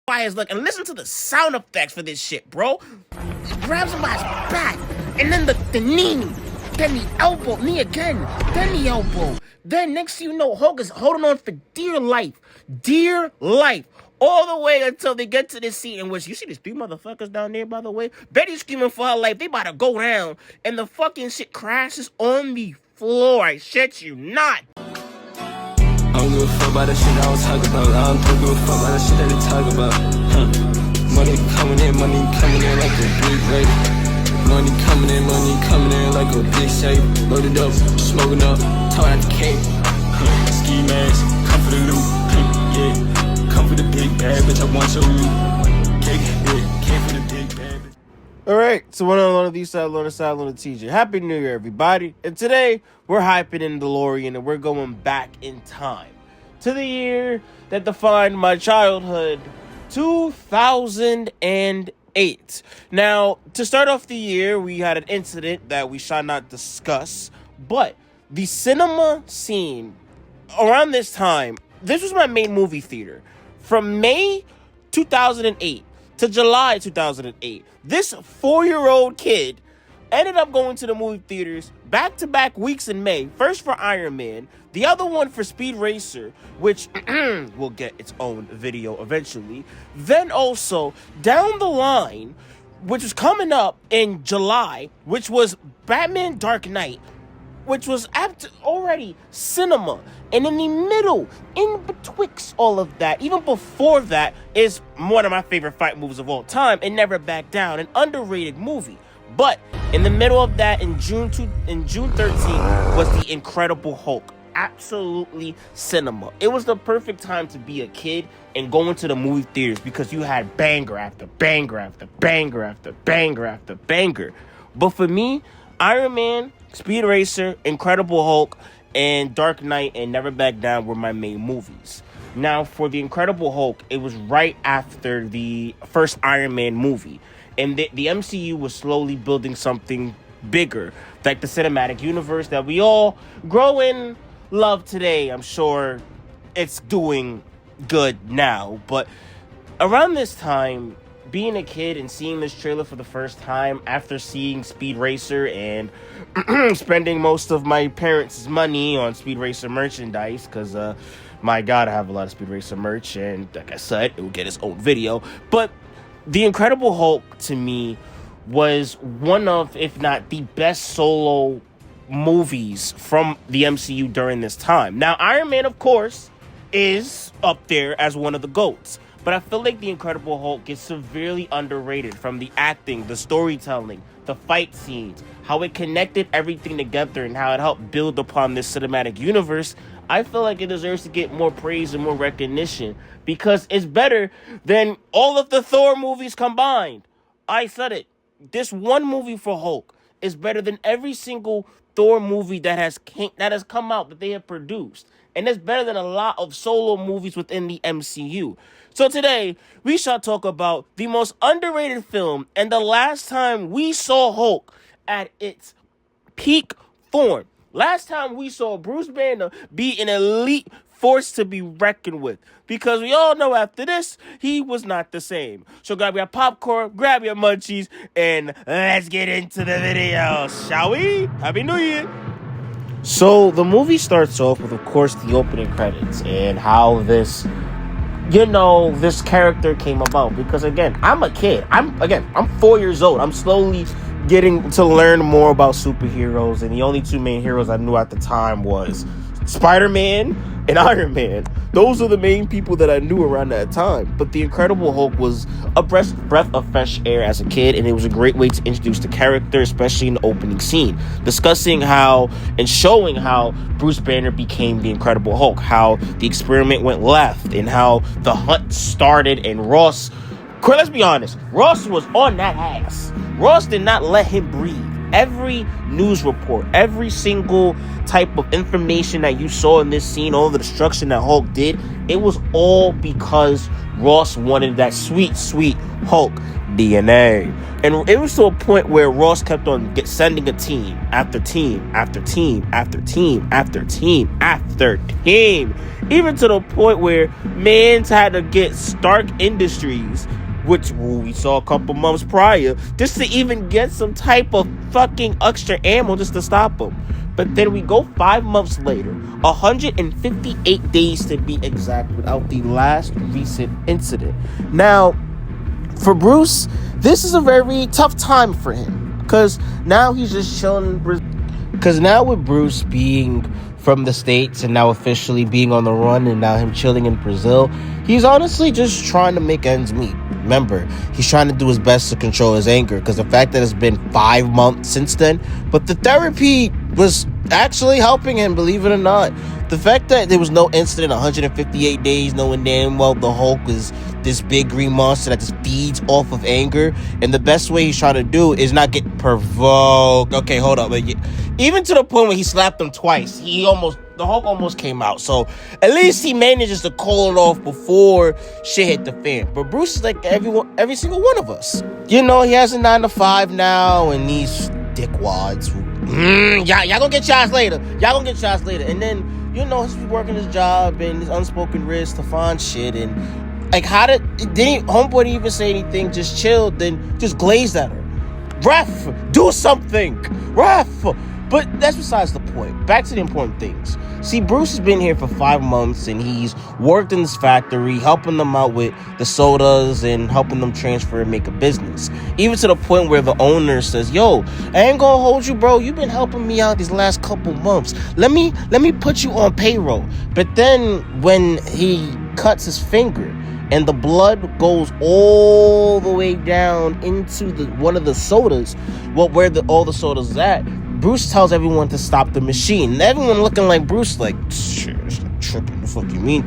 by his leg, and listen to the sound effects for this shit, bro. He grabs him by his back, and then the knee, then the elbow, knee again, then the elbow. Then next thing you know, Hulk is holding on for dear life, all the way until they get to this scene in which, you see these 3 motherfuckers down there, by the way? Betty's screaming for her life. They about to go down, and the fucking shit crashes on the floor. I shit you not. I don't give a fuck about that shit I was talking about. I don't give a fuck about that shit that they talk about. Money coming in like a big rate. Money coming in like a big safe. Loaded up, smoking up, talking out the cake. Ski mask, come for the loot. Yeah. Come for the big bag, bitch, I want your loot. Came for the big bag, bitch. Alright, so one on the SilentLonerTJ. Happy New Year, everybody. And today, we're hyping in DeLorean and we're going back in time to the year that defined my childhood, 2008. Now, to start off the year, we had an incident that we shall not discuss, but the cinema scene around this time, this was my main movie theater. From May 2008 to July 2008, this 4-year-old kid ended up going to the movie theaters back-to-back weeks in May. First for Iron Man, the other one for Speed Racer, which will get its own video eventually. Then also, down the line, which was coming up in July, which was Batman Dark Knight, which was already cinema. And in the middle, in betwixt all of that, even before that, is one of my favorite fight movies of all time, and Never Back Down, an underrated movie. But in the middle of that, in June 13th, was The Incredible Hulk. Absolutely cinema. It was the perfect time to be a kid and go into the movie theaters because you had banger after banger after banger after banger after banger. But for me, Iron Man, Speed Racer, Incredible Hulk, and Dark Knight and Never Back Down were my main movies. Now, for The Incredible Hulk, it was right after the first Iron Man movie. And the MCU was slowly building something bigger, like the cinematic universe that we all grow in love today. I'm sure it's doing good now. But around this time, being a kid and seeing this trailer for the first time after seeing Speed Racer and spending most of my parents' money on Speed Racer merchandise, because my God, I have a lot of Speed Racer merch, and like I said, it will get its own video. But The Incredible Hulk, to me, was one of, if not the best solo movies from the MCU during this time. Now, Iron Man, of course, is up there as one of the GOATs. But I feel like The Incredible Hulk gets severely underrated from the acting, the storytelling, the fight scenes, how it connected everything together and how it helped build upon this cinematic universe. I feel like it deserves to get more praise and more recognition because it's better than all of the Thor movies combined. I said it. This one movie for Hulk is better than every single Thor movie that has come out that they have produced. And it's better than a lot of solo movies within the MCU. So today, we shall talk about the most underrated film and the last time we saw Hulk at its peak form. Last time we saw Bruce Banner be an elite force to be reckoned with. Because we all know after this, he was not the same. So grab your popcorn, grab your munchies, and let's get into the video, shall we? Happy New Year! So the movie starts off with, of course, the opening credits and how this character came about. Because again, I'm a kid. I'm 4 years old. I'm slowly getting to learn more about superheroes, and the only two main heroes I knew at the time was Spider-Man and Iron Man. Those are the main people that I knew around that time. But The Incredible Hulk was a breath of fresh air as a kid, and it was a great way to introduce the character, especially in the opening scene, discussing how and showing how Bruce Banner became the Incredible Hulk, how the experiment went left, and how the hunt started, and Ross, let's be honest, Ross was on that ass. Ross did not let him breathe. Every news report, every single type of information that you saw in this scene, all the destruction that Hulk did, it was all because Ross wanted that sweet, sweet Hulk DNA. And it was to a point where Ross kept on sending a team after team after team after team after team after team. Even to the point where Mans had to get Stark Industries, which we saw a couple months prior, just to even get some type of fucking extra ammo just to stop him. But then we go 5 months later, 158 days to be exact, without the last recent incident. Now, for Bruce, this is a very tough time for him, because now he's just chilling. Because now with Bruce being from the States and now officially being on the run and now him chilling in Brazil, he's honestly just trying to make ends meet. Remember, he's trying to do his best to control his anger, because the fact that it's been 5 months since then, but the therapy was actually helping him, believe it or not. The fact that there was no incident 158 days, knowing damn well the Hulk is this big green monster that just feeds off of anger, and the best way he's trying to do is not get provoked. Okay, hold up. Even to the point where he slapped him twice, the Hulk almost came out. So at least he manages to call it off before shit hit the fan. But Bruce is like every single one of us. You know, he has a 9 to 5 now, and these dickwads y'all gonna get shots later. And then, you know, he's working his job and his unspoken risk to find shit. And like, homeboy didn't even say anything, just chilled, then just glazed at her. Ref, do something. Ref. But that's besides the point. Back to the important things. See, Bruce has been here for 5 months, and he's worked in this factory, helping them out with the sodas and helping them transfer and make a business. Even to the point where the owner says, yo, I ain't gonna hold you, bro. You've been helping me out these last couple months. Let me put you on payroll. But then when he cuts his finger and the blood goes all the way down into one of the sodas, where all the sodas at, Bruce tells everyone to stop the machine. And everyone looking like Bruce, like, shit, it's not tripping. The fuck you mean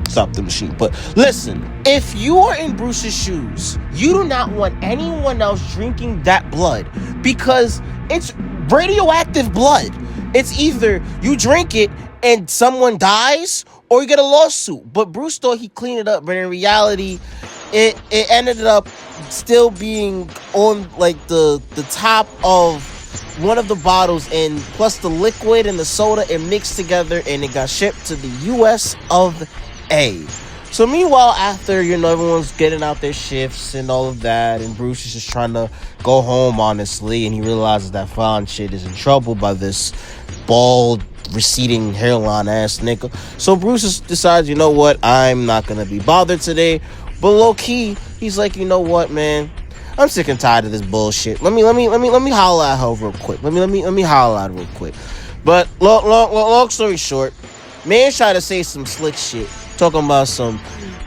stop the machine? But listen, if you are in Bruce's shoes, you do not want anyone else drinking that blood, because it's radioactive blood. It's either you drink it and someone dies, or you get a lawsuit. But Bruce thought he cleaned it up, but in reality, it ended up still being on like the top of one of the bottles, and plus the liquid and the soda, it mixed together and it got shipped to the US of A. So meanwhile, after, you know, everyone's getting out their shifts and all of that, and Bruce is just trying to go home, honestly, and he realizes that Fawn shit is in trouble by this bald, receding hairline ass nigga. So Bruce decides, you know what, I'm not gonna be bothered today. But low key, he's like, you know what, man, I'm sick and tired of this bullshit. Let me holler at her real quick. Let me holler at her real quick. But long story short, man tried to say some slick shit, talking about some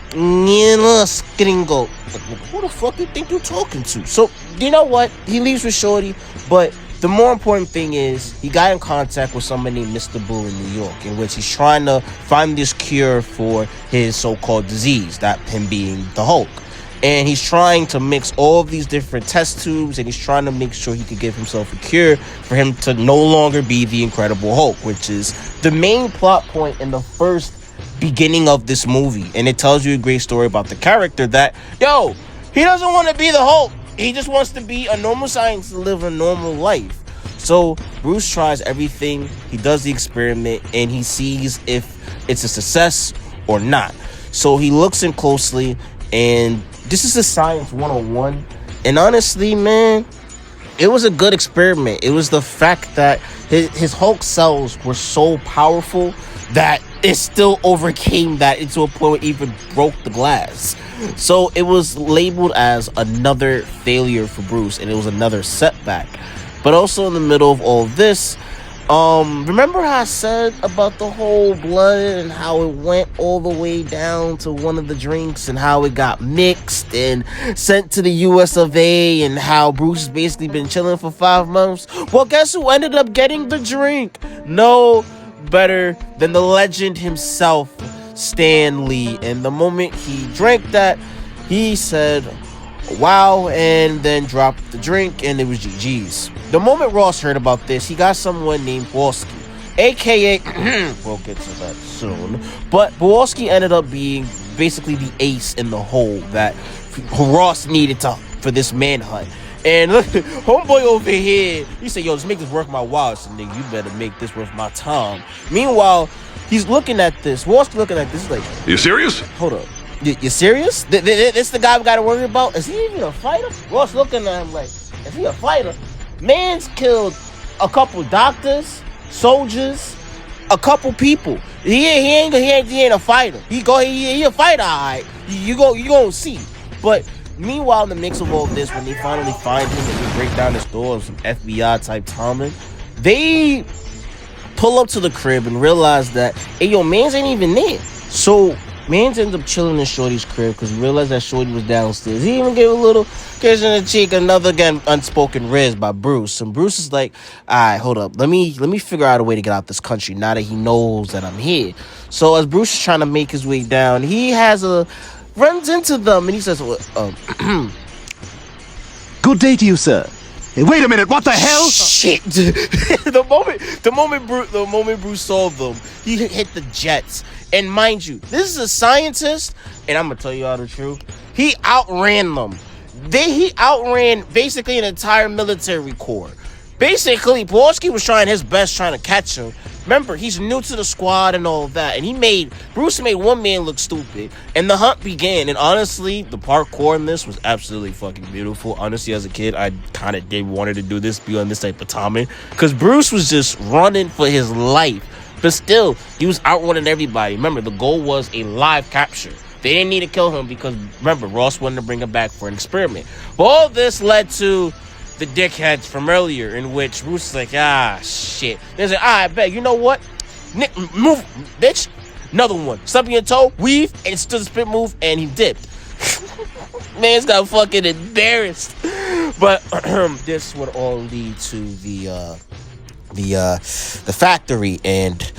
gringo. Who the fuck you think you're talking to? So you know what? He leaves with Shorty, but the more important thing is he got in contact with somebody named Mr. Boo in New York, in which he's trying to find this cure for his so-called disease, that him being the Hulk. And he's trying to mix all of these different test tubes, and he's trying to make sure he could give himself a cure for him to no longer be the Incredible Hulk, which is the main plot point in the first beginning of this movie. And it tells you a great story about the character that, yo, he doesn't want to be the Hulk. He just wants to be a normal scientist to live a normal life. So Bruce tries everything. He does the experiment, and he sees if it's a success or not. So he looks in closely, and this is a science 101. And honestly, man, it was a good experiment. It was the fact that his Hulk cells were so powerful that it still overcame that into a point where it even broke the glass. So it was labeled as another failure for Bruce, and it was another setback. But also in the middle of all this, remember how I said about the whole blood and how it went all the way down to one of the drinks and how it got mixed and sent to the US of A, and how Bruce has basically been chilling for 5 months? Well, guess who ended up getting the drink? No better than the legend himself, Stan Lee. And the moment he drank that, he said, wow, and then dropped the drink, and it was GG's. The moment Ross heard about this, he got someone named Kowalski, aka we'll get to that soon, but Kowalski ended up being basically the ace in the hole that Ross needed for this manhunt. And look, homeboy over here, he said, yo, just make this worth my while. So, nigga, you better make this worth my time. Meanwhile, he's looking at this. Ross looking at this, like, You serious? hold up. You serious? This the guy we gotta worry about? Is he even a fighter? Ross looking at him like, is he a fighter? Man's killed a couple doctors, soldiers, a couple people. He ain't a fighter. He a fighter, all right. You gonna see. But meanwhile, in the mix of all of this, when they finally find him and they break down his door of some FBI type timing, they pull up to the crib and realize that, hey, yo, mans ain't even there. So mans ends up chilling in Shorty's crib because he realized that Shorty was downstairs. He even gave a little kiss in the cheek, another again unspoken riz by Bruce. And Bruce is like, all right, hold up. Let me figure out a way to get out this country now that he knows that I'm here. So as Bruce is trying to make his way down, he runs into them and he says, Good day to you, sir. Hey, wait a minute, what the hell? Shit. the moment Bruce saw them, he hit the jets. And mind you, this is a scientist, and I'm gonna tell you all the truth. He outran them. He outran basically an entire military corps. Basically, Borski was trying his best trying to catch him. Remember, he's new to the squad and all of that. And Bruce made one man look stupid. And the hunt began. And honestly, the parkour in this was absolutely fucking beautiful. Honestly, as a kid, I kind of wanted to do this, be on this type of timing. Because Bruce was just running for his life. But still, he was outrunning everybody. Remember, the goal was a live capture. They didn't need to kill him because, remember, Ross wanted to bring him back for an experiment. But all this led to the dickheads from earlier, in which Bruce is like, shit. They're like, I bet, you know what? Nick, move, bitch. Another one. Stub your toe, weave, and stood the spit move, and he dipped. Man's got fucking embarrassed. But this would all lead to the factory, and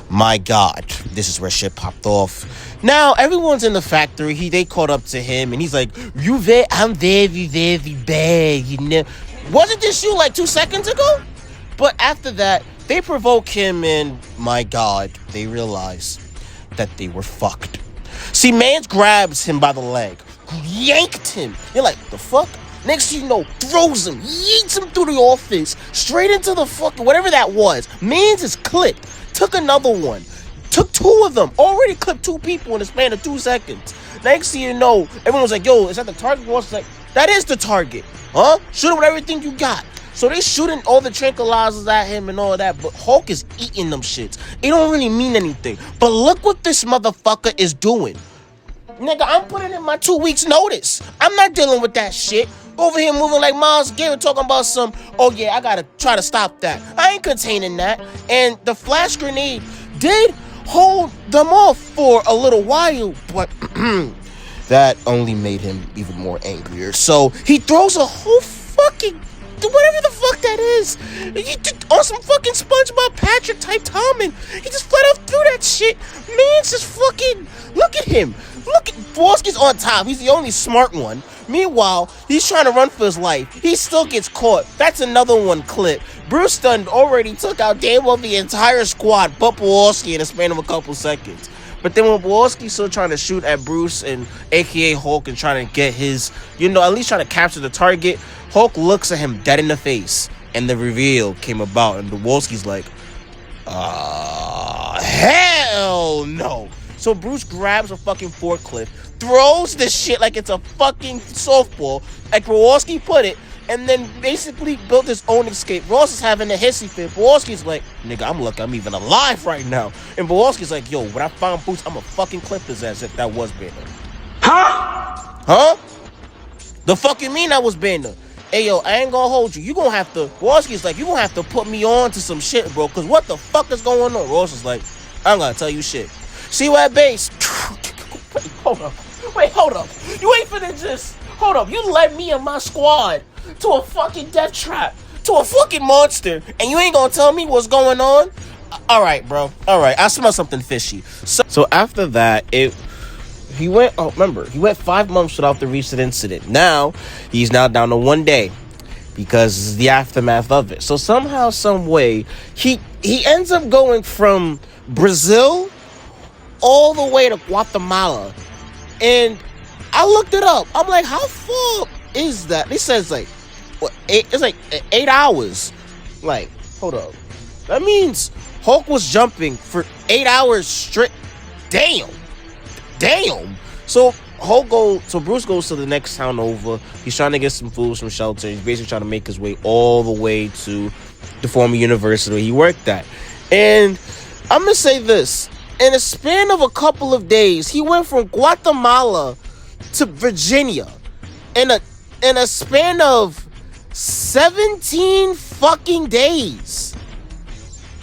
my God, this is where shit popped off. Now everyone's in the factory. They caught up to him, and he's like, I'm very, very bad, you know. Wasn't this you like 2 seconds ago? But after that, they provoke him, and my God, they realize that they were fucked. See, Mans grabs him by the leg, yanked him. You're like, the fuck? Next thing you know, throws him, yeets him through the office, straight into the fucking whatever that was. Mans is clipped. Took another one. Took two of them. Already clipped 2 people in the span of 2 seconds. Next thing you know, everyone's like, yo, is that the target? Ross like, that is the target. Huh? Shoot him with everything you got. So they shooting all the tranquilizers at him and all that, but Hulk is eating them shits. It don't really mean anything. But look what this motherfucker is doing. Nigga, I'm putting in my 2 weeks notice. I'm not dealing with that shit. Over here moving like Miles Garrett talking about some, oh yeah, I gotta try to stop that. I ain't containing that. And the flash grenade did hold them off for a little while, but that only made him even more angrier. So he throws a whole fucking, whatever the fuck that is, on some fucking SpongeBob Patrick type timing. He just flat out threw that shit. Man's just fucking, look at him. Look at, Borski's on top. He's the only smart one. Meanwhile, he's trying to run for his life. He still gets caught. That's another one clip. Bruce Dunn already took out damn well the entire squad, but Borski in a span of a couple seconds. But then when Borski's still trying to shoot at Bruce and aka Hulk and trying to get his, at least trying to capture the target, Hulk looks at him dead in the face. And the reveal came about. And Borski's like, hell no. So Bruce grabs a fucking forklift, throws this shit like it's a fucking softball, like Kowalski put it, and then basically built his own escape. Ross is having a hissy fit. Kowalski's like, nigga, I'm lucky I'm even alive right now. And Kowalski's like, yo, when I find Bruce, I'm gonna fucking clip his ass if that was Banner. Huh? The fuck you mean that was Banner? Hey, yo, I ain't gonna hold you. You gonna have to, Kowalski's like, you gonna have to put me on to some shit, bro, because what the fuck is going on? Ross is like, I'm gonna tell you shit. See you at base. Wait, hold up. You ain't finna just, hold up. You led me and my squad to a fucking death trap, to a fucking monster, and you ain't gonna tell me what's going on? All right, bro. All right, I smell something fishy. So after that, he went 5 months without the recent incident. Now, he's now down to 1 day because this is the aftermath of it. So somehow, some way, he ends up going from Brazil all the way to Guatemala And I looked it up. I'm like, how far is that? They said it's like, what, it's like 8 hours. Like, hold up. That means Hulk was jumping for 8 hours straight. Damn. So Bruce goes to the next town over. He's trying to get some food, some shelter. He's basically trying to make his way all the way to the former university where he worked at. And I'm going to say this. In a span of a couple of days, he went from Guatemala to Virginia. In a span of 17 fucking days.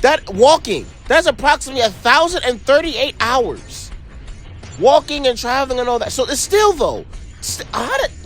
That's approximately 1,038 hours. Walking and traveling and all that. So it's still, though,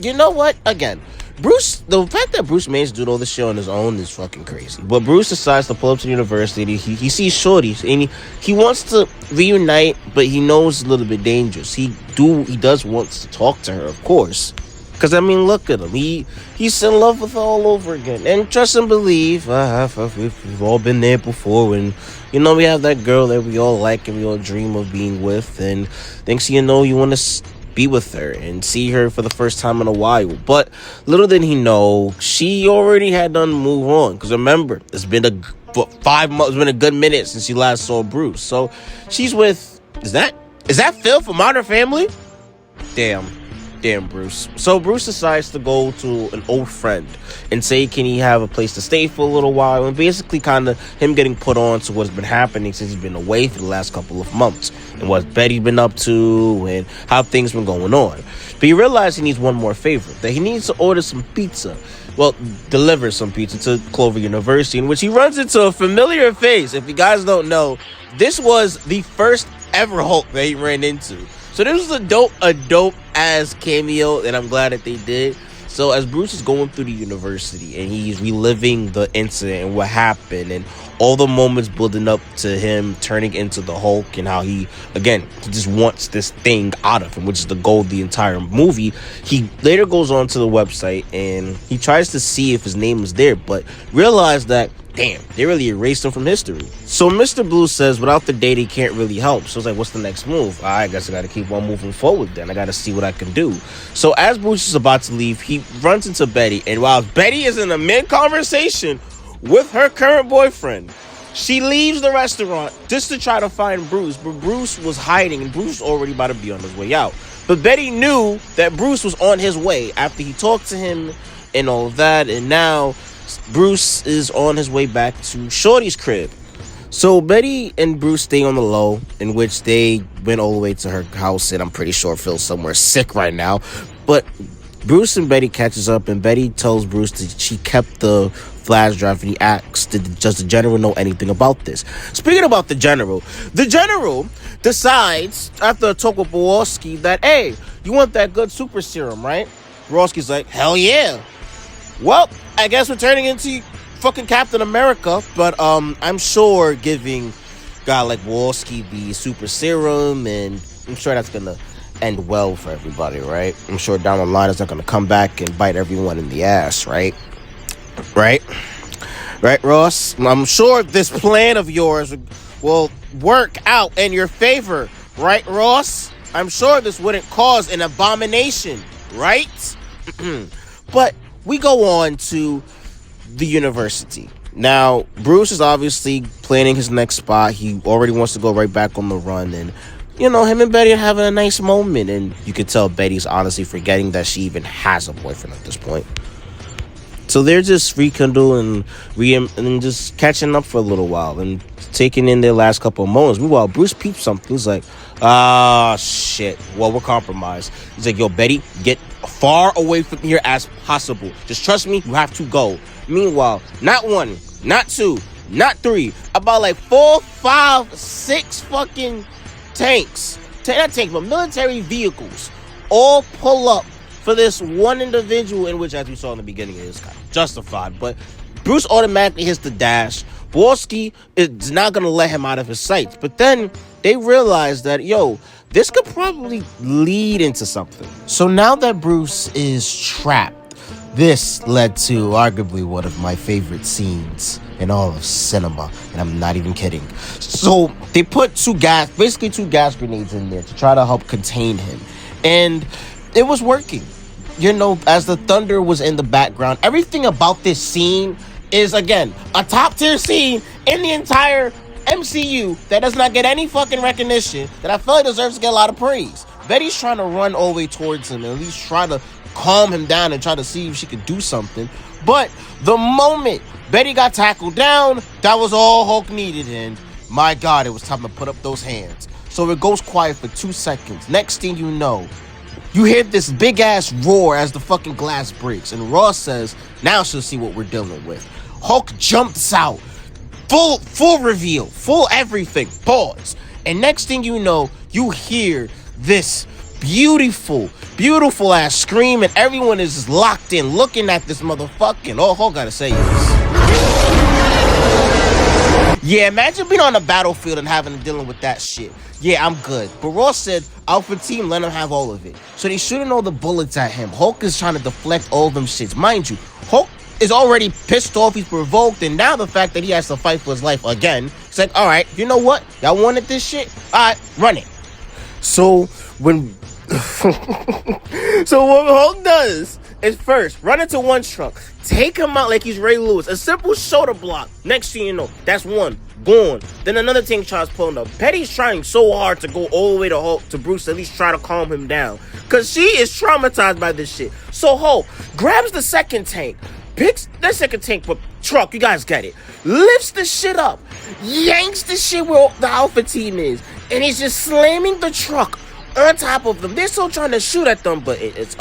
you know what? Again, the fact that Bruce managed to do all this shit on his own is fucking crazy. But Bruce decides to pull up to the university. He sees Shorty, and he wants to reunite, but he knows it's a little bit dangerous. He does want to talk to her, of course. Because, I mean, look at him. He's in love with her all over again. And trust and believe, we've all been there before. And, you know, we have that girl that we all like and we all dream of being with. And next you know, you want to be with her and see her for the first time in a while. But little did he know, she already had done move on. Because remember, it's been 5 months, it's been a good minute since you last saw Bruce. So she's with, is that Phil from Modern Family? Damn, Bruce. So Bruce decides to go to an old friend and say, can he have a place to stay for a little while? And basically kind of him getting put on to what's been happening since he's been away for the last couple of months. And what Betty's been up to and how things been going on. But he realized he needs one more favor. That he needs to order some pizza. Well, deliver some pizza to Clover University. In which he runs into a familiar face. If you guys don't know, this was the first ever Hulk that he ran into. So this was a dope ass cameo, and I'm glad that they did. So as Bruce is going through the university and he's reliving the incident and what happened and all the moments building up to him turning into the Hulk and how he just wants this thing out of him, which is the goal of the entire movie. He later goes on to the website and he tries to see if his name is there, but realized that, damn, they really erased him from history. So Mr. Blue says without the data, he can't really help. So it's like, what's the next move? I guess I got to keep on moving forward then. I got to see what I can do. So as Bruce is about to leave, he runs into Betty. And while Betty is in a mid-conversation with her current boyfriend, she leaves the restaurant just to try to find Bruce. But Bruce was hiding and Bruce was already about to be on his way out. But Betty knew that Bruce was on his way after he talked to him and all of that. And now Bruce is on his way back to Shorty's crib. So Betty and Bruce stay on the low, in which they went all the way to her house, and I'm pretty sure Phil's somewhere sick right now. But Bruce and Betty catches up, and Betty tells Bruce that she kept the flash drive, and he asks, does the general know anything about this? Speaking about the general decides, after a talk with Borowski, that, hey, you want that good super serum, right? Borowski's like, hell yeah. Well, I guess we're turning into fucking Captain America, but I'm sure giving a guy like Borowski the super serum, and I'm sure that's gonna end well for everybody, right? I'm sure down the line it's not gonna come back and bite everyone in the ass, right? Right, Ross? I'm sure this plan of yours will work out in your favor, right, Ross? I'm sure this wouldn't cause an abomination, right? But we go on to the university. Now, Bruce is obviously planning his next spot. He already wants to go right back on the run. And, you know, him and Betty are having a nice moment. And you can tell Betty's honestly forgetting that she even has a boyfriend at this point. So they're just rekindling and just catching up for a little while and taking in their last couple of moments. Meanwhile, Bruce peeps something. He's like, shit. Well, we're compromised. He's like, yo, Betty, get far away from here as possible. Just trust me, you have to go. Meanwhile, not 1, not 2, not 3, about like 4, 5, 6 fucking tanks. Not tanks, but military vehicles all pull up for this one individual, in which, as we saw in the beginning, it is kind of justified. But Bruce automatically hits the dash. Borowski is not going to let him out of his sights. But then they realize that, yo, this could probably lead into something. So now that Bruce is trapped This led to arguably one of my favorite scenes in all of cinema, and I'm not even kidding. So they put basically two gas grenades in there to try to help contain him, and it was working. You know, as the thunder was in the background, everything about this scene is, again, a top tier scene in the entire MCU that does not get any fucking recognition, that I feel like deserves to get a lot of praise. Betty's trying to run all the way towards him and at least try to calm him down and try to see if she could do something. But the moment Betty got tackled down, that was all Hulk needed, and my God, it was time to put up those hands. So it goes quiet for 2 seconds. Next thing you know, you hear this big ass roar as the fucking glass breaks, and Ross says, now she'll see what we're dealing with. Hulk jumps out, full reveal, full everything, pause. And next thing you know, you hear this beautiful ass scream, and everyone is just locked in looking at this motherfucking, all Hulk gotta say is, yeah, imagine being on the battlefield and having to dealing with that shit. Yeah, I'm good. But Ross said, Alpha Team, let him have all of it. So they shooting all the bullets at him. Hulk is trying to deflect all them shits. Mind you, Hulk is already pissed off, he's provoked, and now the fact that he has to fight for his life again, he's like, all right, you know what? Y'all wanted this shit? All right, run it. So when what Hulk does is first run into one truck, take him out like he's Ray Lewis, a simple shoulder block. Next thing you know, that's one gone. Then another thing tries pulling up. Petty's trying so hard to go all the way to Hulk, to Bruce, to at least try to calm him down, because she is traumatized by this shit. So Hulk grabs the second tank, picks the second tank for truck, you guys get it, lifts the shit up, yanks the shit where the Alpha Team is, and he's just slamming the truck on top of them. They're still trying to shoot at them, but it's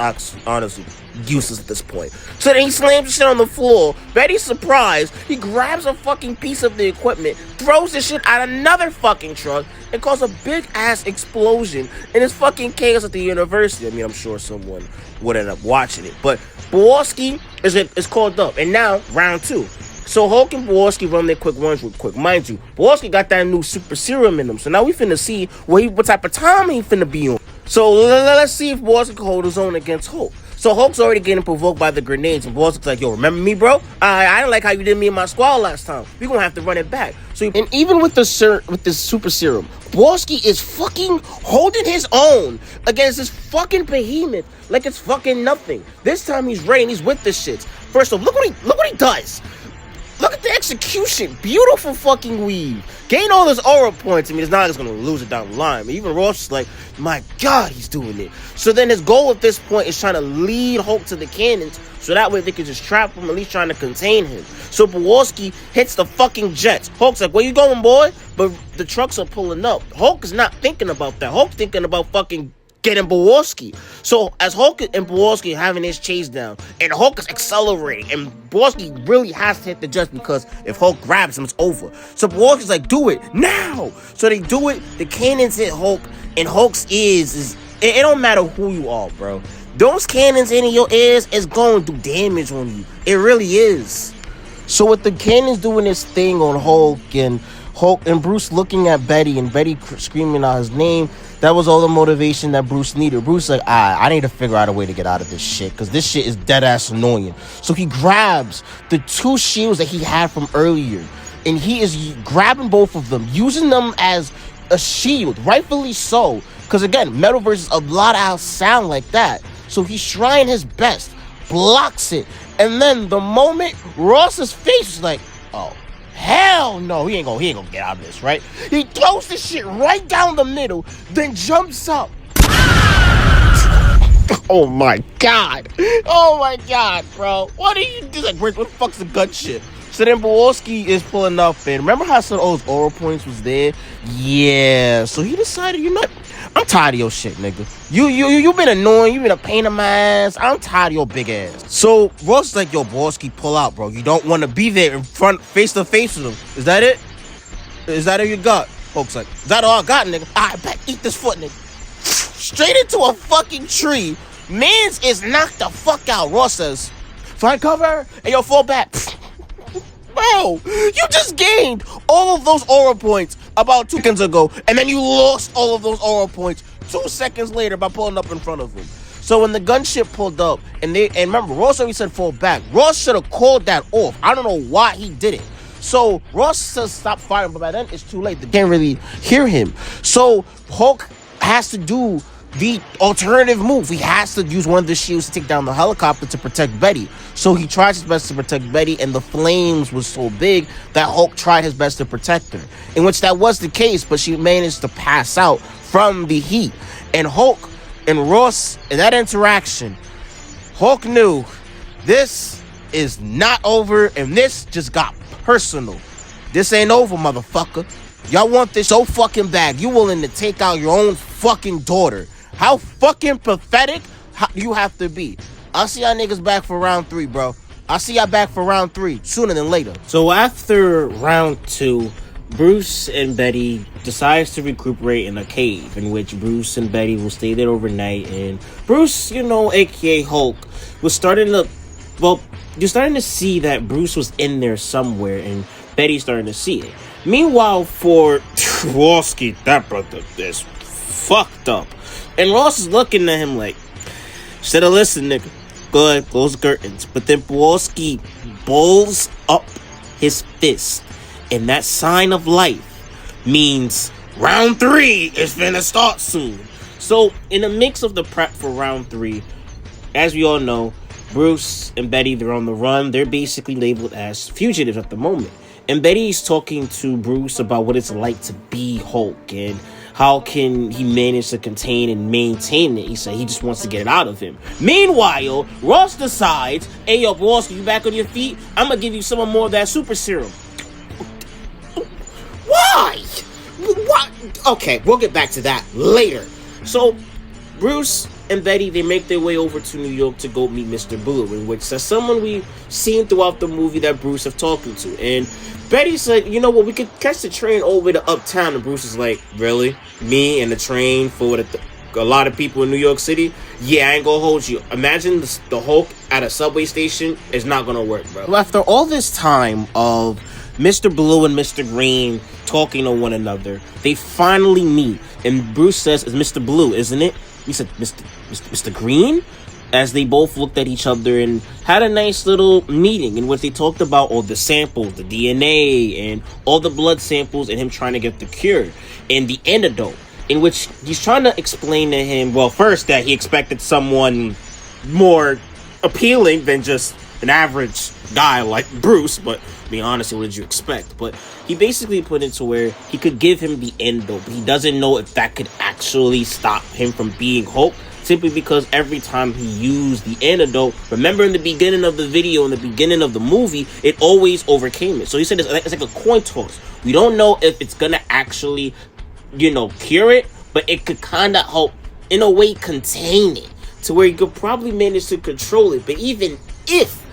honestly useless at this point. So then he slams the shit on the floor. Betty's surprised. He grabs a fucking piece of the equipment, throws the shit at another fucking truck, and causes a big ass explosion. And it's fucking chaos at the university. I mean, I'm sure someone would end up watching it, but Bowarski is called up, and now round 2. So Hulk and Bowarski run their quick runs real quick. Mind you, Bowarski got that new super serum in him. So now we finna see what type of time he finna be on. So let's see if Bowarski can hold his own against Hulk. So Hulk's already getting provoked by the grenades, and Bowarski's like, yo, remember me, bro? I didn't like how you did me and my squad last time. We gonna have to run it back. So, and even with this super serum, Bowarski is fucking holding his own against this fucking behemoth like it's fucking nothing. This time he's ready and he's with the shits. First off, look what he does. Look at the execution. Beautiful fucking weave. Gain all those aura points. I mean, it's not just going to lose it down the line. But even Ross is like, my God, he's doing it. So then his goal at this point is trying to lead Hulk to the cannons, so that way they can just trap him, at least trying to contain him. So Bowarski hits the fucking jets. Hulk's like, where you going, boy? But the trucks are pulling up. Hulk is not thinking about that. Hulk's thinking about fucking getting Bowarski. So as Hulk and Bowarski having his chase down, and Hulk is accelerating, and Bowarski really has to hit the jets, because if Hulk grabs him, it's over. So Bowarski's like, do it now. So they do it. The cannons hit Hulk, and Hulk's ears is, it don't matter who you are, bro. Those cannons in your ears is going to do damage on you. It really is. So with the cannons doing this thing on Hulk and Bruce looking at Betty, and Betty screaming out his name, that was all the motivation that Bruce needed. Bruce like, I need to figure out a way to get out of this shit, because this shit is dead ass annoying. So he grabs the 2 shields that he had from earlier, and he is grabbing both of them, using them as a shield, rightfully so, because again, metal versus a lot of sound like that. So he's trying his best, blocks it, and then the moment Ross's face is like, oh, hell no, he ain't gonna get out of this, right? He throws this shit right down the middle, then jumps up. Oh my God, bro. What are you doing? Like, what the fuck's the gun shit? So then Bowarski is pulling up, and remember how some of those aura points was there? Yeah, so he decided, you know, I'm tired of your shit, nigga. You been annoying. You been a pain in my ass. I'm tired of your big ass. So Ross is like, yo, Bowarski, pull out, bro. You don't want to be there in front, face to face with him. Is that it? Is that all you got? Folks like, is that all I got, nigga? I bet, eat this foot, nigga. Straight into a fucking tree. Mans is knocked the fuck out. Ross says, find cover, and yo, fall back. Bro, you just gained all of those aura points about 2 seconds ago, and then you lost all of those aura points 2 seconds later by pulling up in front of him. So when the gunship pulled up, and remember, Ross already said fall back. Ross should have called that off. I don't know why he did it. So Ross says stop firing, but by then it's too late. They can't really hear him. So Hulk has to do the alternative move. He has to use one of the shields to take down the helicopter to protect Betty. So he tries his best to protect Betty, and the flames was so big that Hulk tried his best to protect her, in which that was the case, but she managed to pass out from the heat. And Hulk and Ross, in that interaction, Hulk knew this is not over, and this just got personal. This ain't over, motherfucker. Y'all want this so fucking bad, you willing to take out your own fucking daughter. How fucking pathetic you have to be. I'll see y'all niggas back for round 3, bro. I'll see y'all back for round 3 sooner than later. So after round 2, Bruce and Betty decides to recuperate in a cave, in which Bruce and Betty will stay there overnight. And Bruce, aka Hulk, was starting to, you're starting to see that Bruce was in there somewhere, and Betty's starting to see it. Meanwhile, for Kowalski, that brother is fucked up. And Ross is looking at him like, should've listened, nigga. Go ahead, close the curtains. But then Kowalski balls up his fist. And that sign of life means round 3 is finna start soon. So, in the mix of the prep for round 3, as we all know, Bruce and Betty, they're on the run. They're basically labeled as fugitives at the moment. And Betty's talking to Bruce about what it's like to be Hulk and how can he manage to contain and maintain it. He said he just wants to get it out of him. Meanwhile, Ross decides, hey, yo, boss, you back on your feet? I'm going to give you some more of that super serum. Why? What? Okay, we'll get back to that later. So, Bruce and Betty, they make their way over to New York to go meet Mr. Blue, in which that's someone we've seen throughout the movie that Bruce have talking to. And Betty said, you know what, we could catch the train over to Uptown. And Bruce is like, really? Me and the train for a lot of people in New York City? Yeah, I ain't gonna hold you. Imagine the Hulk at a subway station. It's not gonna work, bro. After all this time of Mr. Blue and Mr. Green talking to one another, they finally meet. And Bruce says, it's Mr. Blue, isn't it? He said, Mr. Green? As they both looked at each other and had a nice little meeting in which they talked about all the samples, the DNA, and all the blood samples, and him trying to get the cure, and the antidote, in which he's trying to explain to him, well, first, that he expected someone more appealing than just an average guy like Bruce, but being honest, what did you expect? But he basically put it to where he could give him the antidote, but he doesn't know if that could actually stop him from being Hulk, simply because every time he used the antidote, remember in the beginning of the video, in the beginning of the movie, it always overcame it. So he said it's like a coin toss. We don't know if it's gonna actually, cure it, but it could kind of help, in a way, contain it, to where you could probably manage to control it. But even if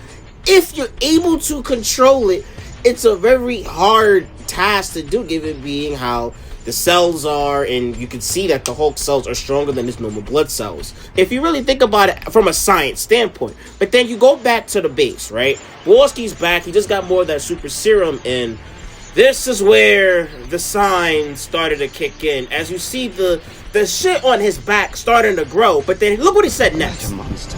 you're able to control it, it's a very hard task to do, given being how the cells are, and you can see that the Hulk cells are stronger than his normal blood cells, if you really think about it from a science standpoint. But then you go back to the base, right? Kowalski's back, he just got more of that super serum, and this is where the signs started to kick in, as you see the shit on his back starting to grow. But then look what he said next. Monster.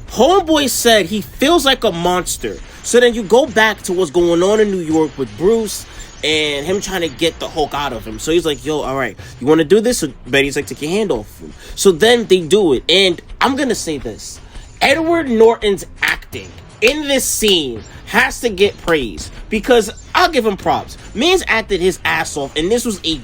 Homeboy said he feels like a monster. So then you go back to what's going on in New York with Bruce and him trying to get the Hulk out of him. So he's like, yo, all right, you want to do this? So Betty's like, take your hand off him. So then they do it. And I'm going to say this. Edward Norton's acting in this scene has to get praised, because I'll give him props. Man's acted his ass off, and this was a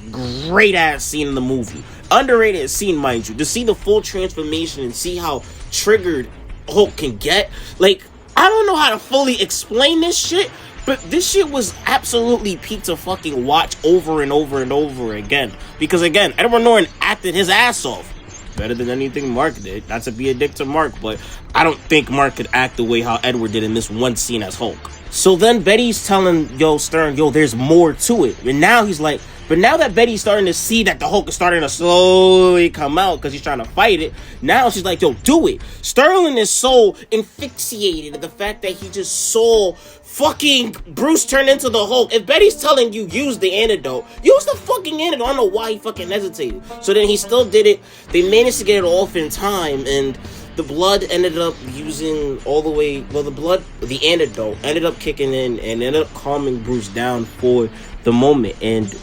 great ass scene in the movie. Underrated scene, mind you. To see the full transformation and see how triggered Hulk can get. Like, I don't know how to fully explain this shit, but this shit was absolutely peak to fucking watch over and over and over again. Because again, Edward Norton acted his ass off. Better than anything Mark did. Not to be a dick to Mark, but I don't think Mark could act the way how Edward did in this one scene as Hulk. So then Betty's telling Stern, there's more to it. And now he's like, But now that Betty's starting to see that the Hulk is starting to slowly come out because he's trying to fight it, now she's like, yo, do it. Sterling is so asphyxiated at the fact that he just saw fucking Bruce turn into the Hulk. If Betty's telling you use the antidote, use the fucking antidote. I don't know why he fucking hesitated. So then he still did it. They managed to get it off in time, and the blood ended up using all the way, well, the antidote ended up kicking in and ended up calming Bruce down for the moment. And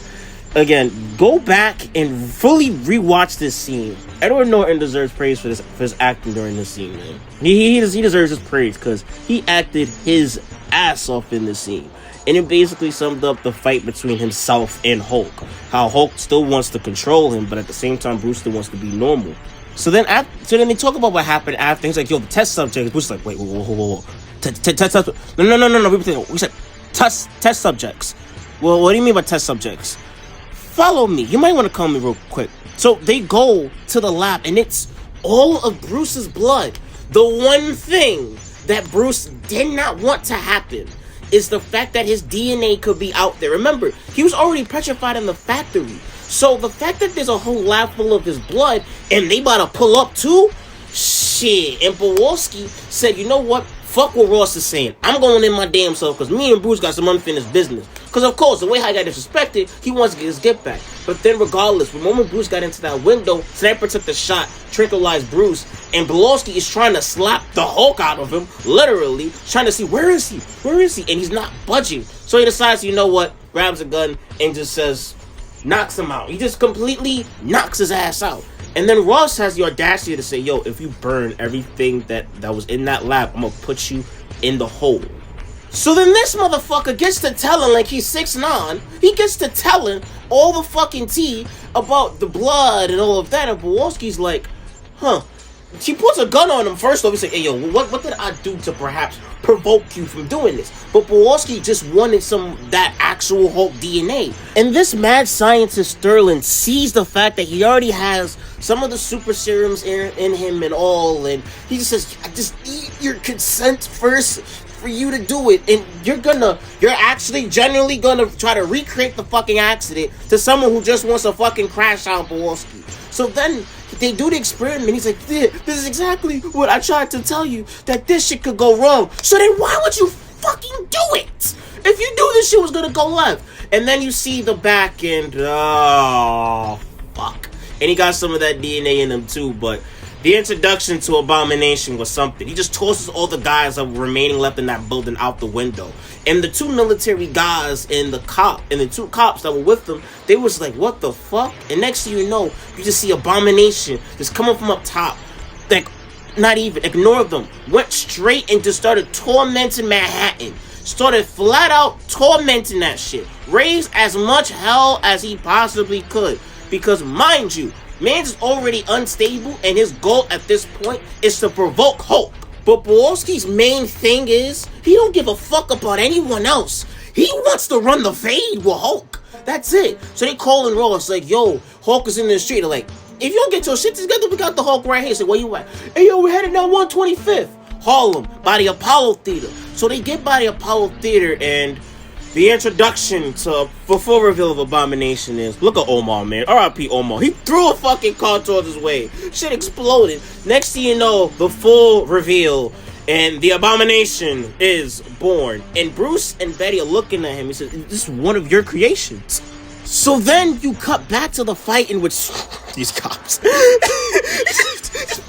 again, go back and fully rewatch this scene. Edward Norton deserves praise for his acting during this scene, man. He deserves his praise because he acted his ass off in this scene. And it basically summed up the fight between himself and Hulk. How Hulk still wants to control him, but at the same time, Bruce still wants to be normal. So then they talk about what happened after. He's like, yo, the test subject. Bruce is like, wait, whoa. No. We said test subjects. Well, what do you mean by test subjects? Follow me. You might want to call me real quick. So they go to the lab, and it's all of Bruce's blood. The one thing that Bruce did not want to happen is the fact that his DNA could be out there. Remember, he was already petrified in the factory. So the fact that there's a whole lab full of his blood, and they about to pull up too? Shit. And Kowalski said, you know what? Fuck what Ross is saying. I'm going in my damn self because me and Bruce got some unfinished business. Because, of course, the way I got disrespected, he wants to get his get back. But then, regardless, the moment Bruce got into that window, Sniper took the shot, tranquilized Bruce, and Kowalski is trying to slap the Hulk out of him, literally, trying to see, where is he? And he's not budging. So he decides, you know what, grabs a gun and just says, knocks him out. He just completely knocks his ass out. And then Ross has the audacity to say, yo, if you burn everything that was in that lab, I'm gonna put you in the hole. So then this motherfucker gets to telling, like he's 6'9", he gets to telling all the fucking tea about the blood and all of that, and Kowalski's like, huh. She puts a gun on him first off. He's like, hey, yo, what did I do to perhaps provoke you from doing this? But Kowalski just wanted that actual Hulk DNA. And this mad scientist Sterling sees the fact that he already has some of the super serums in him and all, and he just says, I just need your consent first for you to do it, and you're actually genuinely gonna try to recreate the fucking accident to someone who just wants to fucking crash out Kowalski. So then they do the experiment. He's like, this is exactly what I tried to tell you, that this shit could go wrong. So then why would you fucking do it? If you knew this shit was gonna go left. And then you see the back end. Oh, fuck. And he got some of that DNA in him too, but the introduction to Abomination was something. He just tosses all the guys that were remaining left in that building out the window. And the two military guys and the two cops that were with them, they was like, what the fuck? And next thing you know, you just see Abomination just coming from up top. Like, not even, ignore them. Went straight and just started tormenting Manhattan. Started flat out tormenting that shit. Raised as much hell as he possibly could. Because, mind you, man's already unstable, and his goal at this point is to provoke Hulk. But Kowalski's main thing is, he don't give a fuck about anyone else. He wants to run the fade with Hulk. That's it. So they calling Ross, like, yo, Hulk is in the street. They're like, if you don't get your shit together, we got the Hulk right here. So where you at? Hey, yo, we're headed down 125th. Harlem, by the Apollo Theater. So they get by the Apollo Theater, and the introduction to the full reveal of Abomination is, look at Omar, man. R.I.P. Omar. He threw a fucking car towards his way. Shit exploded. Next thing you know, the full reveal, and the Abomination is born. And Bruce and Betty are looking at him. He says, this is one of your creations. So then you cut back to the fight in which these cops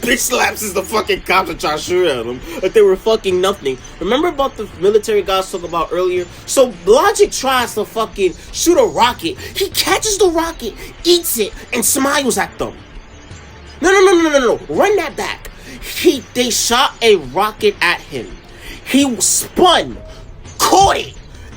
bitch slaps as the fucking cops and try to shoot at them, but they were fucking nothing. Remember about the military guys talked about earlier? So Logic tries to fucking shoot a rocket. He catches the rocket, eats it, and smiles at them. No. Run that back. They shot a rocket at him. He spun, caught it,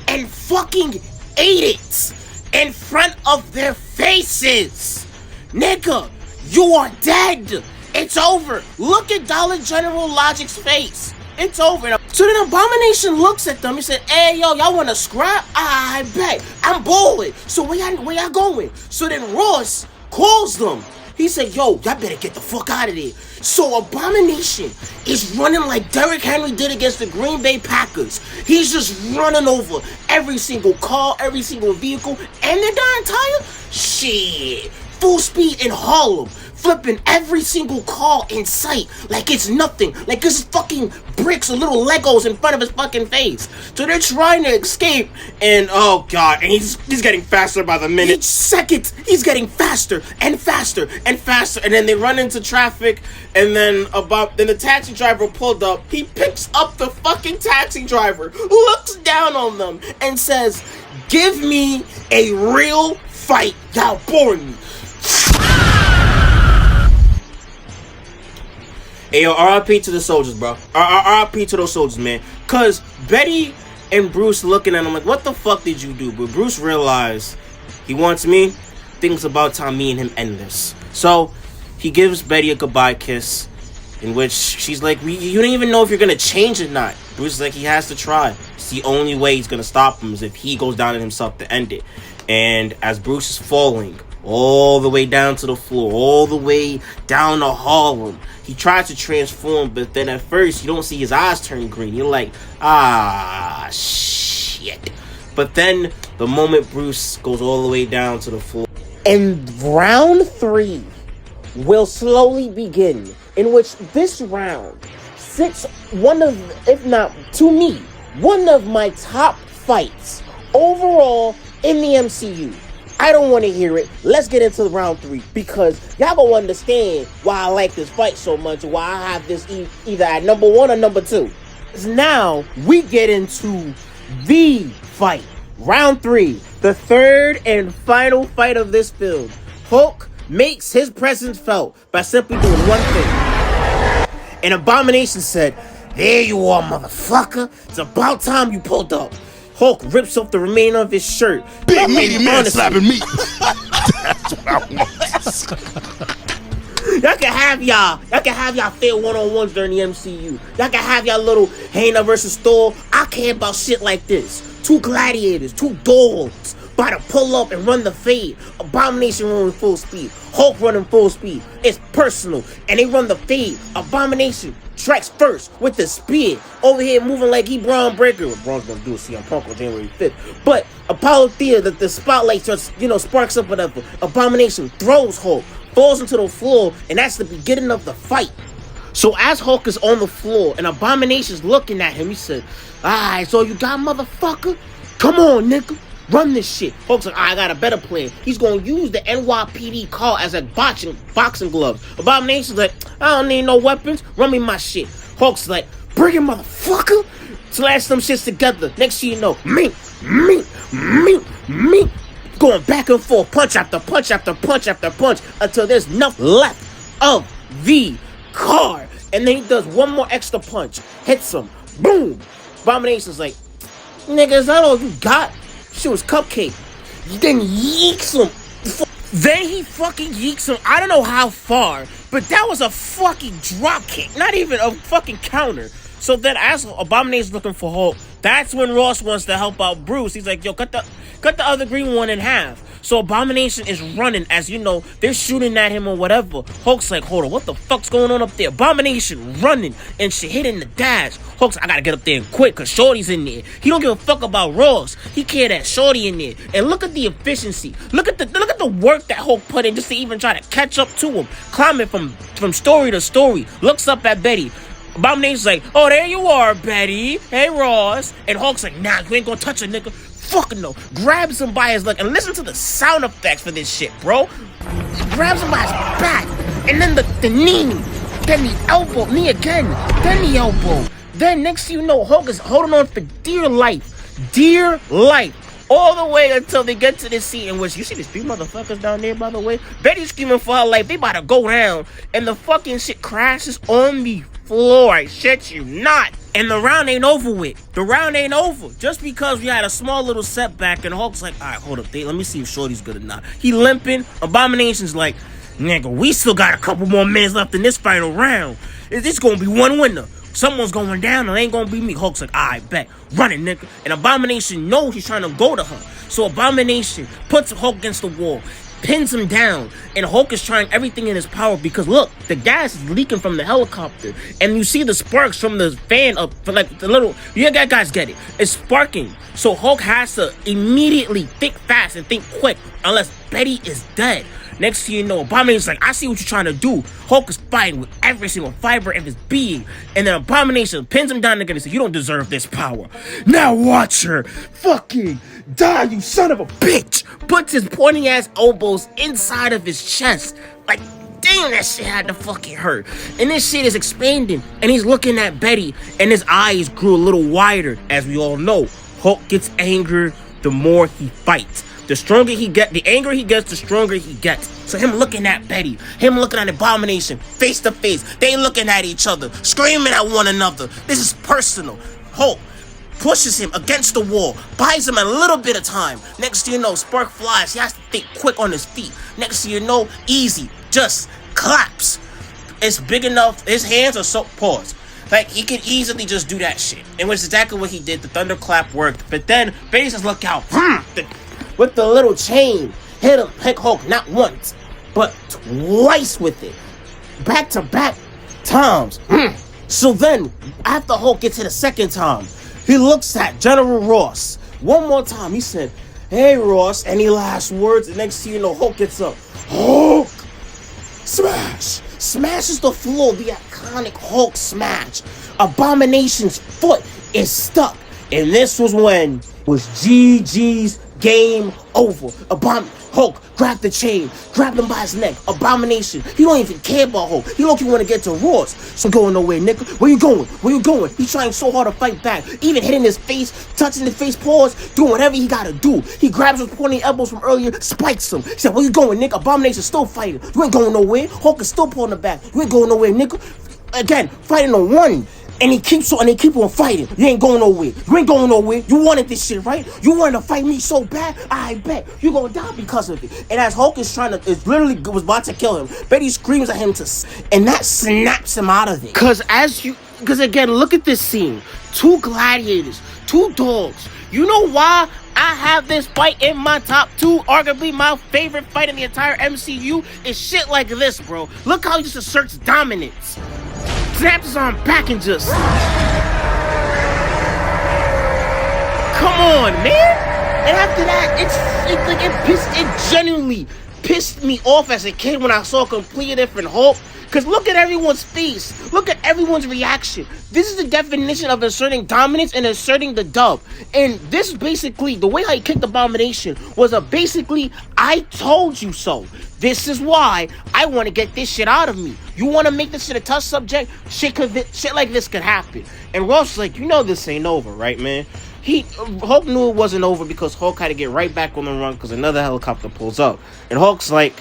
and fucking ate it in front of their faces. Nigga, you are dead. It's over. Look at Dollar General Logic's face. It's over. So then Abomination looks at them. He said, hey, yo, y'all want to scrap? I bet. I'm bored. So where y'all going? So then Ross calls them. He said, yo, y'all better get the fuck out of there. So Abomination is running like Derrick Henry did against the Green Bay Packers. He's just running over every single car, every single vehicle, and the darn tire. Shit. Full speed in Harlem. Flipping every single car in sight like it's nothing. Like it's fucking bricks or little Legos in front of his fucking face. So they're trying to escape, and oh god, and he's getting faster by the minute. Each second, he's getting faster and faster and faster. And then they run into traffic, and then the taxi driver pulled up. He picks up the fucking taxi driver, looks down on them, and says, "Give me a real fight. Y'all boring me." Hey, yo, R.I.P. to the soldiers, bro. R.I.P. to those soldiers, man. Cause Betty and Bruce looking at him like, what the fuck did you do? But Bruce realized he wants me. Thinks about time me and him end this. So he gives Betty a goodbye kiss, in which she's like, you don't even know if you're gonna change or not. Bruce is like, he has to try. It's the only way he's gonna stop him is if he goes down on himself to end it. And as Bruce is falling all the way down to the floor, all the way down to Harlem, he tries to transform, but then at first you don't see his eyes turn green. You're like, ah, shit. But then the moment Bruce goes all the way down to the floor, and round 3 will slowly begin, in which this round sits one of, if not to me, one of my top fights overall in the MCU. I don't want to hear it. Let's get into round 3, because y'all gonna understand why I like this fight so much, why I have this either at number 1 or number 2. Now we get into the fight. Round 3, the third and final fight of this film. Hulk makes his presence felt by simply doing one thing. And Abomination said, "There you are, motherfucker. It's about time you pulled up." Hulk rips off the remainder of his shirt. Big meaty man slapping meat. That's what I want. Y'all can have y'all fair one-on-ones during the MCU. Y'all can have y'all little Hana versus Thor. I care about shit like this. 2 gladiators, 2 dogs, about to pull up and run the fade. Abomination running full speed. Hulk running full speed. It's personal, and they run the fade. Abomination strikes first with the spear. Over here moving like he Braun Breaker. What Braun's gonna do is CM Punk on January 5th. But Apollo Theater, the spotlight starts, sparks up, whatever. Abomination throws Hulk, falls into the floor, and that's the beginning of the fight. So as Hulk is on the floor and Abomination's looking at him, he said, "Alright, so you got, motherfucker? Come on, nigga. Run this shit." Hulk's like, I got a better plan. He's gonna use the NYPD car as a boxing gloves. Abomination's like, I don't need no weapons. Run me my shit. Hulk's like, bring it, motherfucker. Slash them shits together. Next thing you know, me. Going back and forth, punch after punch after punch after punch, until there's nothing left of the car. And then he does one more extra punch. Hits him. Boom. Abomination's like, nigga, is that all you got? Shit was cupcake. Then yeeks him. Then he fucking yeeks him. I don't know how far, but that was a fucking drop kick. Not even a fucking counter. So then as Abomination's looking for Hulk, that's when Ross wants to help out Bruce. He's like, yo, cut the other green one in half. So Abomination is running, as you know, they're shooting at him or whatever. Hulk's like, hold on, what the fuck's going on up there? Abomination running and shit, hitting the dash. Hulk's like, I gotta get up there and quick, cause Shorty's in there. He don't give a fuck about Ross. He care that Shorty in there. And look at the efficiency. Look at the work that Hulk put in just to even try to catch up to him. Climbing from story to story. Looks up at Betty. Abomination's like, oh, there you are, Betty. Hey, Ross. And Hulk's like, nah, you ain't gonna touch a nigga. Fucking no. Grabs him by his leg, and listen to the sound effects for this shit, bro. Grabs him by his back, and then the knee, then the elbow, knee again, then the elbow. Then next thing you know, Hulk is holding on for dear life, all the way until they get to this scene in which, you see these 3 motherfuckers down there, by the way? Betty's screaming for her life. They about to go down, and the fucking shit crashes on the floor. I shit you not. And the round ain't over with. The round ain't over. Just because we had a small little setback, and Hulk's like, all right, hold up. Let me see if Shorty's good or not. He limping. Abomination's like, nigga, we still got a couple more minutes left in this final round. It's gonna be one winner. Someone's going down, and it ain't gonna be me. Hulk's like, I bet. Run it, nigga. And Abomination knows he's trying to go to her. So Abomination puts Hulk against the wall. pins him down, and Hulk is trying everything in his power because look, the gas is leaking from the helicopter, and you see the sparks from the fan up for like the little. You guys get it? It's sparking, so Hulk has to immediately think fast and think quick, unless Betty is dead. Next thing you know, Abomination's like, I see what you're trying to do. Hulk is fighting with every single fiber of his being. And then Abomination pins him down again and says, you don't deserve this power. Now watch her fucking die, you son of a bitch. Puts his pointy ass elbows inside of his chest. Like, damn, that shit had to fucking hurt. And this shit is expanding. And he's looking at Betty. And his eyes grew a little wider. As we all know, Hulk gets angrier the more he fights. The stronger he gets, the angrier he gets, the stronger he gets. So him looking at Betty, him looking at Abomination, face to face, they looking at each other, screaming at one another. This is personal. Hulk pushes him against the wall, buys him a little bit of time. Next thing you know, spark flies. He has to think quick on his feet. Next thing you know, easy, just claps. It's big enough. His hands are so pause. Like, he could easily just do that shit. And which is exactly what he did. The thunderclap worked. But then, Betty says, look out. With the little chain, hit Hulk not once, but twice with it. Back to back times. So then, after Hulk gets hit a second time, he looks at General Ross. One more time, he said, hey Ross, any last words? And next thing you know, Hulk gets up. Hulk! Smash! Smashes the floor, the iconic Hulk smash. Abomination's foot is stuck. And this was when was GG's game over. Hulk grabbed the chain, grabbed him by his neck. Abomination, he don't even care about Hulk. He don't even want to get to Ross. So going nowhere, nigga. Where you going? Where you going? He's trying so hard to fight back. Even hitting his face, touching his face paws, doing whatever he gotta do. He grabs his pointy elbows from earlier, spikes him. He said, where you going, nigga? Abomination's still fighting. You ain't going nowhere. Hulk is still pulling the back. You ain't going nowhere, nigga. Again, fighting on one. And they keep on fighting. You ain't going nowhere. You ain't going nowhere. You wanted this shit, right? You wanted to fight me so bad. I bet you're gonna die because of it. And as Hulk is literally was about to kill him, Betty screams at him and that snaps him out of it. Cause again, look at this scene. Two gladiators, two dogs. You know why I have this fight in my top 2, arguably my favorite fight in the entire MCU? Is shit like this, bro. Look how he just asserts dominance. Snaps his arm back and just... Come on, man! And after that, it genuinely pissed me off as a kid when I saw a completely different Hulk. Because look at everyone's face. Look at everyone's reaction. This is the definition of asserting dominance and asserting the dub. And this basically, the way I kicked Abomination was basically, I told you so. This is why I want to get this shit out of me. You want to make this shit a tough subject? Shit like this could happen. And Ross was like, you know this ain't over, right, man? Hulk knew it wasn't over because Hulk had to get right back on the run because another helicopter pulls up. And Hulk's like,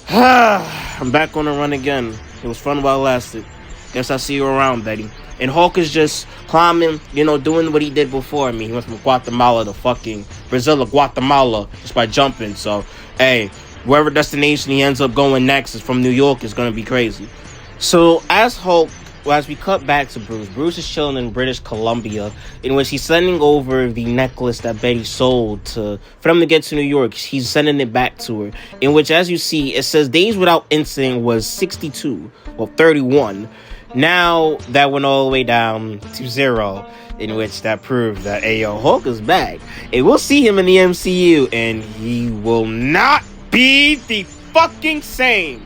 I'm back on the run again. It was fun while it lasted. Guess I'll see you around, Betty. And Hulk is just climbing, doing what he did before me. He went from Guatemala to fucking Brazil to Guatemala just by jumping. So, hey, wherever destination he ends up going next is from New York is going to be crazy. So, as we cut back to Bruce is chilling in British Columbia, in which he's sending over the necklace that Betty sold for them to get to New York. He's sending it back to her, in which, as you see, it says days without incident was 62, well, 31. Now, that went all the way down to 0, in which that proved that, Hulk is back. And we'll see him in the MCU, and he will not be the fucking same.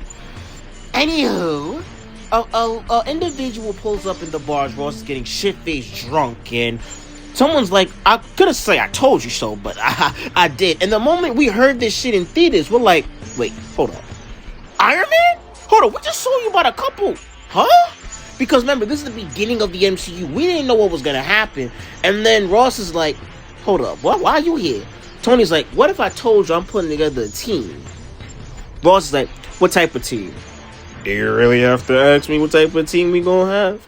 Anywho... A individual pulls up in the bar. Ross is getting shit-faced drunk, and someone's like, I couldn't say I told you so, but I did. And the moment we heard this shit in theaters, we're like, wait, hold on. Iron Man? Hold on, we just saw you about a couple. Huh? Because remember, this is the beginning of the MCU. We didn't know what was going to happen. And then Ross is like, hold up, why are you here? Tony's like, what if I told you I'm putting together a team? Ross is like, what type of team? Do you really have to ask me what type of team we gonna have?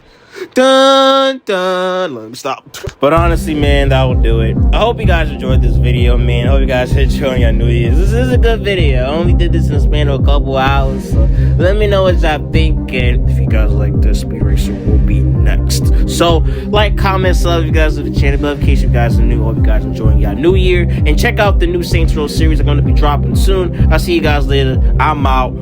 Dun dun. Let me stop. But honestly, man, that will do it. I hope you guys enjoyed this video, man. I hope you guys are enjoying your New Year's. This is a good video. I only did this in the span of a couple hours, so let me know what y'all think. And if you guys like this, Speed Racer will be next. So, like, comment, sub, you guys to the channel, notification, you guys are new. Hope you guys enjoying your new year. And check out the new Saints Row series. Are going to be dropping soon. I'll see you guys later. I'm out.